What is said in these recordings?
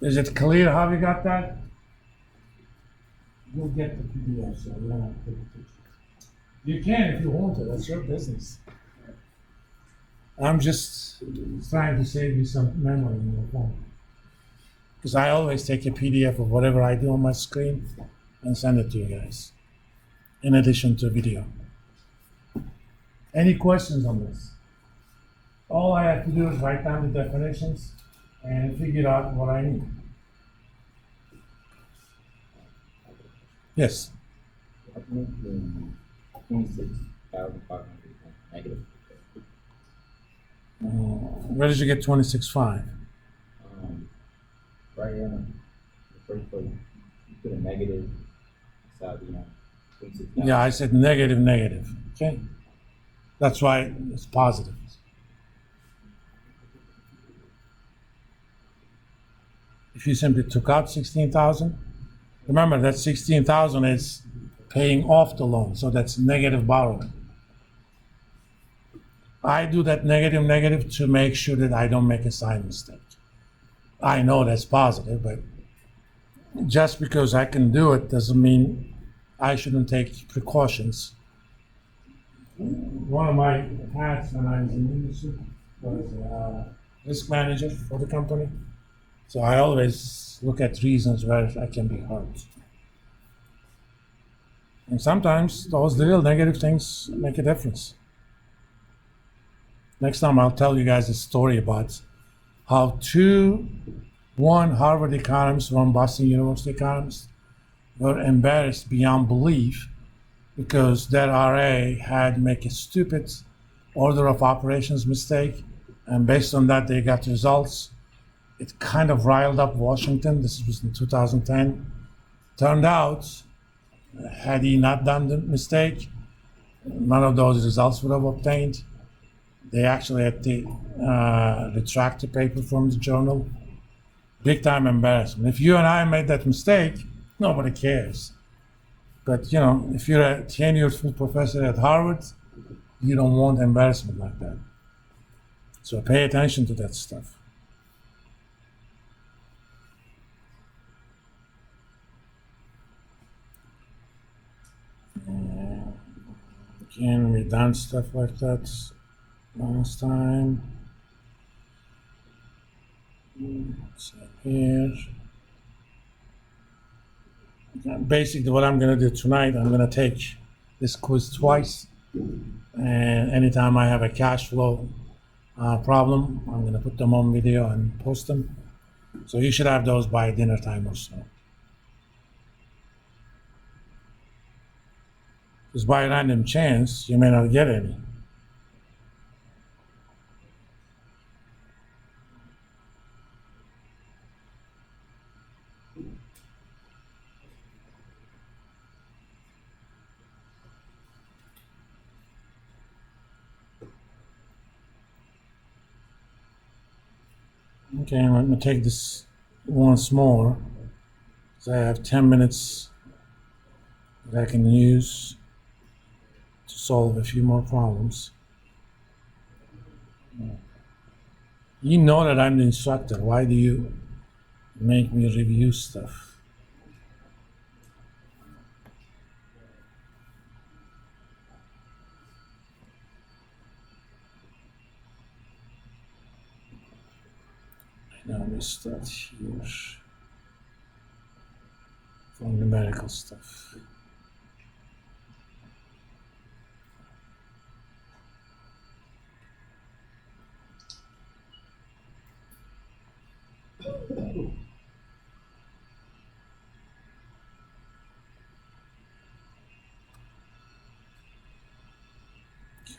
Is it clear how you got that? You'll get the PDF, so you don't have to take a picture. You can if you want to, that's your business. I'm just trying to save you some memory in your phone. Because I always take a PDF of whatever I do on my screen and send it to you guys, in addition to video. Any questions on this? All I have to do is write down the definitions and figure out what I need. Yes? 26,500 negative. Where did you get 26.5? Right here, the first place, you put a negative inside the 26,000. Yeah, I said negative, okay? That's why it's positive. If you simply took out 16,000, remember that 16,000 is paying off the loan, so that's negative borrowing. I do that negative to make sure that I don't make a sign mistake. I know that's positive, but just because I can do it doesn't mean I shouldn't take precautions. One of my hats when I was in industry was risk manager for the company. So I always look at reasons where I can be hurt. And sometimes those little negative things make a difference. Next time I'll tell you guys a story about how one Harvard economist, one Boston University economist were embarrassed beyond belief because their RA had made a stupid order of operations mistake, and based on that they got results. It kind of riled up Washington. This was in 2010. Turned out, had he not done the mistake, none of those results would have obtained. They actually had to retract the paper from the journal. Big time embarrassment. If you and I made that mistake, nobody cares. But you know, if you're a tenured full professor at Harvard, you don't want embarrassment like that. So pay attention to that stuff. Again, we done stuff like that last time. So here. Basically, what I'm going to do tonight, I'm going to take this quiz twice. And anytime I have a cash flow problem, I'm going to put them on video and post them. So you should have those by dinner time or so. Because by random chance, you may not get any. Okay, I'm going to take this once more. So I have 10 minutes that I can use to solve a few more problems. You know that I'm the instructor. Why do you make me review stuff? Now we start here from numerical stuff.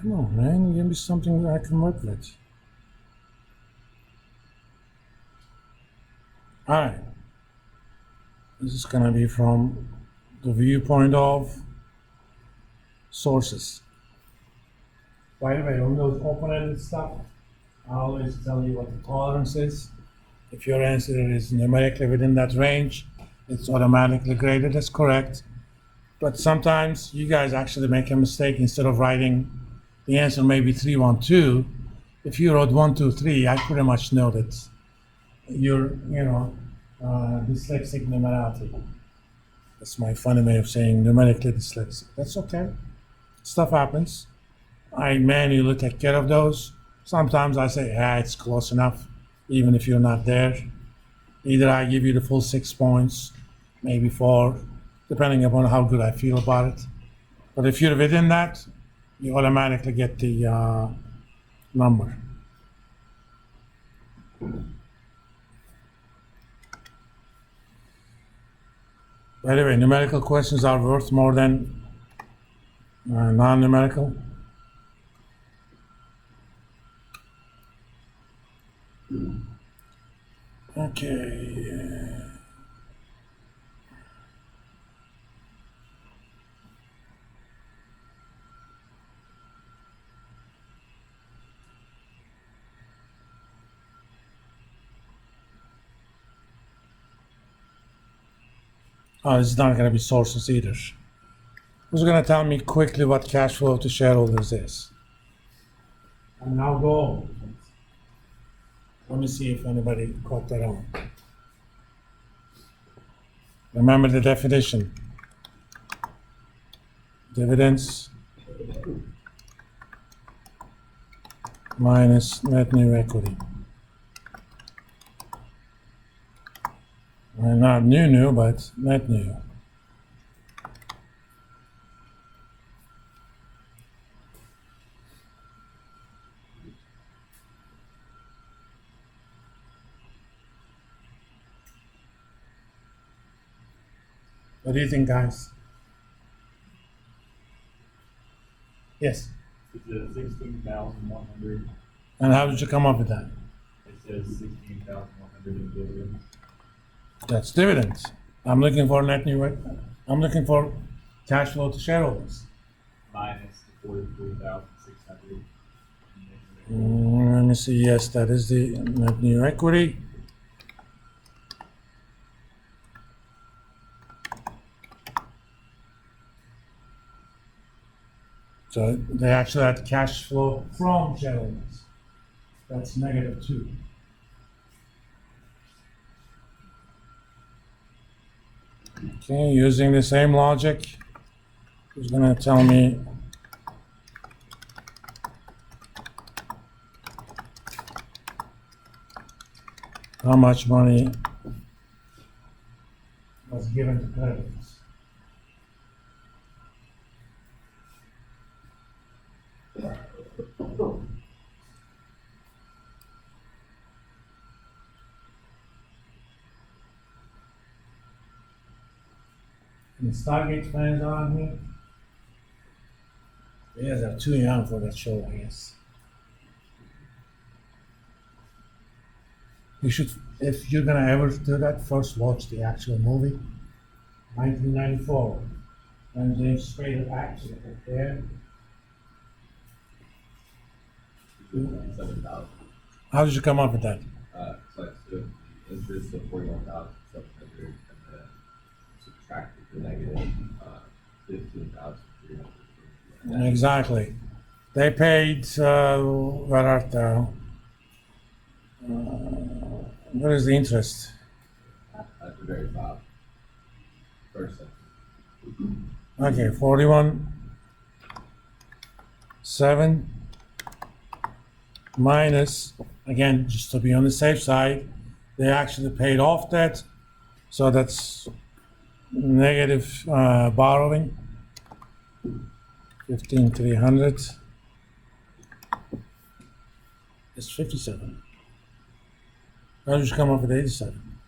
Come on, man, give me something that I can work with. All right. This is going to be from the viewpoint of sources. By the way, on those open-ended stuff, I always tell you what the tolerance is. If your answer is numerically within that range, it's automatically graded as correct. But sometimes you guys actually make a mistake. Instead of writing the answer maybe 312, if you wrote 123, I pretty much know that you're, dyslexic numerality. That's my funny way of saying numerically dyslexic. That's okay. Stuff happens. I manually take care of those. Sometimes I say, it's close enough, even if you're not there. Either I give you the full 6 points, maybe 4, depending upon how good I feel about it. But if you're within that, you automatically get the number. By the way, numerical questions are worth more than non-numerical. Okay. Oh, this is not going to be sources either. Who's going to tell me quickly what cash flow to shareholders is? And I'll go over it. Let me see if anybody caught that on. Remember the definition. Dividends minus net new equity. Well, not new, but net new. What do you think, guys? Yes. It says 16,100. And how did you come up with that? It says 16,100 in dividends. That's dividends. I'm looking for net new. I'm looking for cash flow to shareholders. Minus the 43,600. Let me see. Yes, that is the net new equity. So they actually had cash flow from shareholders. That's -2. Okay, using the same logic, who's gonna tell me how much money was given to creditors? And the Stargate fans are on here? You guys are too young for that show, I guess. You should, if you're gonna ever do that, first watch the actual movie. 1994, when James Spader actually there. 7,000. How did you come up with that? So I took the interest of 41,700 and then subtracted the negative 15,300. Exactly. They paid, what are they? What is the interest? At the very top. First sentence. Okay, 41.7 minus, again, just to be on the safe side, they actually paid off debt, so that's negative borrowing, 15,300. It's 57. How did you come up with 87?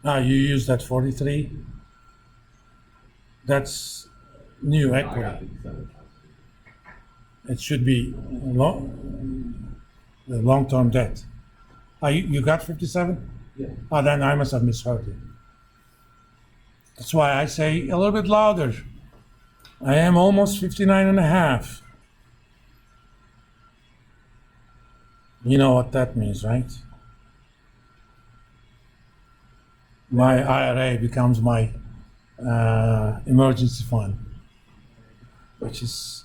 You used that 43. That's new I got equity. 57,000. It should be the long-term debt. You got 57? Yeah. Then I must have misheard you. That's why I say a little bit louder. I am almost 59 and a half. You know what that means, right? My IRA becomes my emergency fund, which is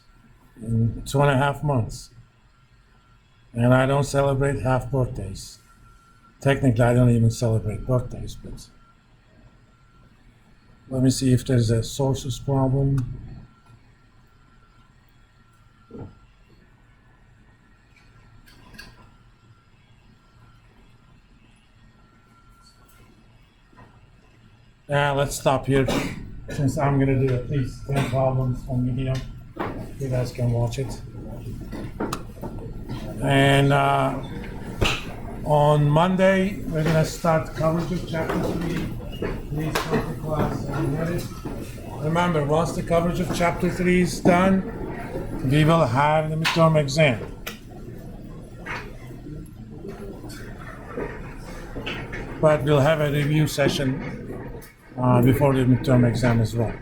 in 2.5 months. And I don't celebrate half birthdays. Technically, I don't even celebrate birthdays, but let me see if there's a sources problem. Let's stop here since I'm gonna do at least 10 problems on Medium. You guys can watch it. And on Monday, we're gonna start coverage of chapter 3. Please come to class and get it. Remember, once the coverage of chapter 3 is done, we will have the midterm exam. But we'll have a review session before the midterm exam as well.